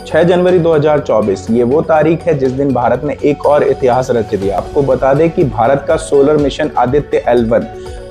6 जनवरी 2024 ये वो तारीख है जिस दिन भारत ने एक और इतिहास रच दिया। आपको बता दें कि भारत का सोलर मिशन आदित्य L1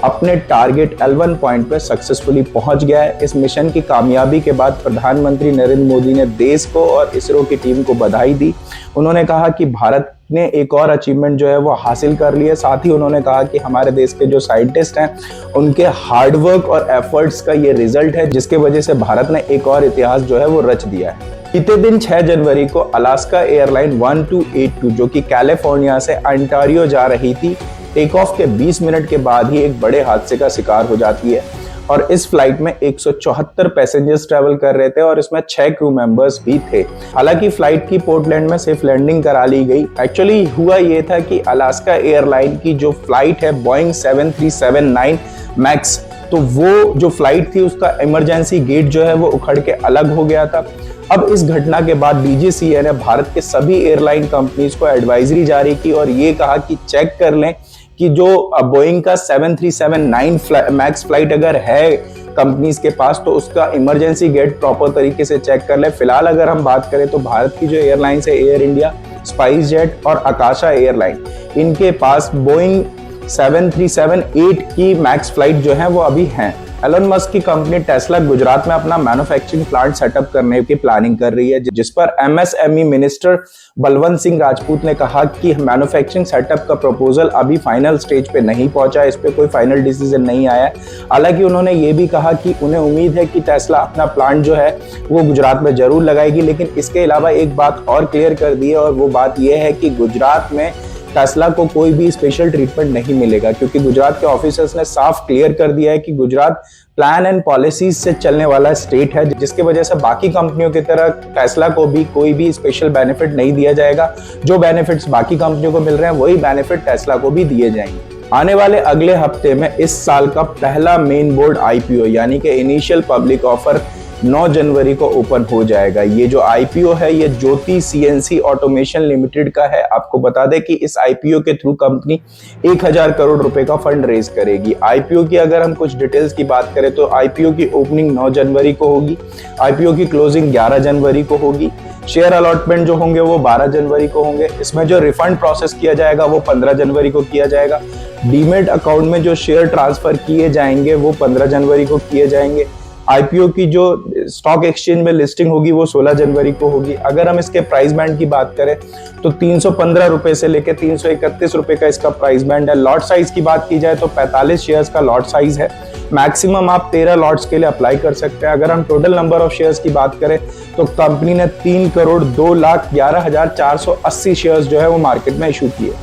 अपने टारगेट L1 पॉइंट पे सक्सेसफुली पहुंच गया है। इस मिशन की कामयाबी के बाद प्रधानमंत्री नरेंद्र मोदी ने देश को और इसरो की टीम को बधाई दी। उन्होंने कहा कि भारत ने एक और अचीवमेंट जो है वो हासिल कर ली है। साथ ही उन्होंने कहा कि हमारे देश के जो साइंटिस्ट हैं उनके हार्डवर्क और एफर्ट्स का ये रिजल्ट है, जिसके वजह से भारत ने एक और इतिहास जो है वो रच दिया है। बीते दिन 6 जनवरी को अलास्का एयरलाइन 1282 जो कि कैलिफोर्निया से अंटारियो जा रही थी, टेक ऑफ के 20 मिनट के बाद ही एक बड़े हादसे का शिकार हो जाती है और इस फ्लाइट में 174 पैसेंजर्स ट्रैवल कर रहे थे और इसमें 6 क्रू मेंबर्स भी थे। हालांकि फ्लाइट की पोर्टलैंड में सेफ लैंडिंग करा ली गई। एक्चुअली हुआ ये था कि अलास्का एयरलाइन की जो फ्लाइट है बोइंग 7379 मैक्स, तो वो जो फ्लाइट थी उसका इमरजेंसी गेट जो है वो उखड़ के अलग हो गया था। अब इस घटना के बाद DGCA ने भारत के सभी एयरलाइन कंपनीज को एडवाइजरी जारी की और ये कहा कि चेक कर लें कि जो बोइंग का 7379 मैक्स फ्लाइट अगर है कंपनीज के पास तो उसका इमरजेंसी गेट प्रॉपर तरीके से चेक कर ले। फिलहाल अगर हम बात करें तो भारत की जो एयरलाइंस है एयर इंडिया, स्पाइस जेट और आकाशा एयरलाइन, इनके पास बोइंग 7378 की मैक्स फ्लाइट जो है वो अभी हैं। एलन मस्क की कंपनी टेस्ला गुजरात में अपना मैन्युफैक्चरिंग प्लांट सेटअप करने की प्लानिंग कर रही है, जिस पर MSME मिनिस्टर बलवंत सिंह राजपूत ने कहा कि मैन्युफैक्चरिंग सेटअप का प्रपोजल अभी फाइनल स्टेज पे नहीं पहुंचा, इस पे कोई फाइनल डिसीजन नहीं आया है। हालांकि उन्होंने ये भी कहा कि उन्हें उम्मीद है कि टेस्ला अपना प्लांट जो है वो गुजरात में जरूर लगाएगी, लेकिन इसके अलावा एक बात और क्लियर कर दी है और वो बात यह है कि गुजरात में टेस्ला को कोई भी स्पेशल ट्रीटमेंट नहीं मिलेगा, क्योंकि गुजरात के ऑफिसर्स ने साफ क्लियर कर दिया है कि गुजरात प्लान एंड पॉलिसीज से चलने वाला स्टेट है, जिसकी वजह से बाकी कंपनियों की तरह टेस्ला को भी कोई भी स्पेशल बेनिफिट नहीं दिया जाएगा। जो बेनिफिट्स बाकी कंपनियों को मिल रहे हैं वही बेनिफिट टेस्ला को भी दिए जाएंगे। आने वाले अगले हफ्ते में इस साल का पहला मेन बोर्ड IPO यानी कि इनिशियल पब्लिक ऑफर 9 जनवरी को ओपन हो जाएगा। ये जो IPO है ये ज्योति CNC ऑटोमेशन लिमिटेड का है। आपको बता दें कि इस IPO के थ्रू कंपनी 1000 करोड़ रुपए का फंड रेज करेगी। IPO की अगर हम कुछ डिटेल्स की बात करें तो IPO की ओपनिंग 9 जनवरी को होगी, IPO की क्लोजिंग 11 जनवरी को होगी, शेयर अलॉटमेंट जो होंगे वो 12 जनवरी को होंगे। इसमें जो रिफंड प्रोसेस किया जाएगा वो 15 जनवरी को किया जाएगा। डीमेट अकाउंट में जो शेयर ट्रांसफर किए जाएंगे वो 15 जनवरी को किए जाएंगे। IPO की जो स्टॉक एक्सचेंज में लिस्टिंग होगी वो 16 जनवरी को होगी। अगर हम इसके प्राइस बैंड की बात करें तो 315 रुपए से लेकर 331 रुपए का इसका प्राइस बैंड है। लॉट साइज की बात की जाए तो 45 शेयर्स का लॉट साइज है। मैक्सिमम आप 13 लॉट्स के लिए अप्लाई कर सकते हैं। अगर हम टोटल नंबर ऑफ शेयर्स की बात करें तो कंपनी ने 3,02,11,480 शेयर्स जो है वो मार्केट में इशू किए।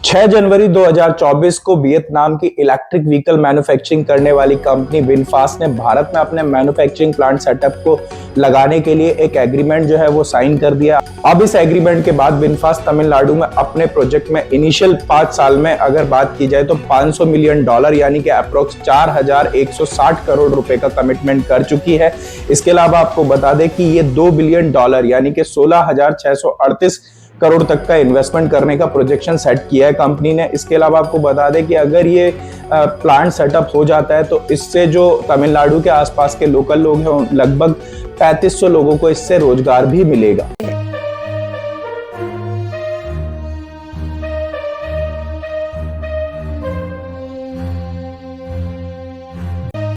6 जनवरी 2024 को वियतनाम की इलेक्ट्रिक व्हीकल मैन्युफैक्चरिंग करने वाली कंपनी विनफास्ट ने भारत में अपने मैन्युफैक्चरिंग प्लांट सेटअप को लगाने के लिए एक एग्रीमेंट जो है वो साइन कर दिया। अब इस एग्रीमेंट के बाद विनफास्ट तमिलनाडु में अपने प्रोजेक्ट में इनिशियल 5 साल में अगर बात की जाए तो $500 मिलियन यानी कि अप्रोक्स 4160 करोड़ रुपए का कमिटमेंट कर चुकी है। इसके अलावा आपको बता दें कि ये $2 बिलियन यानी कि 16,638 करोड़ तक का इन्वेस्टमेंट करने का प्रोजेक्शन सेट किया है कंपनी ने। इसके अलावा आपको बता दें कि अगर ये प्लांट सेटअप हो जाता है तो इससे जो तमिलनाडु के आसपास के लोकल लोग हैं लगभग 3500 लोगों को इससे रोजगार भी मिलेगा।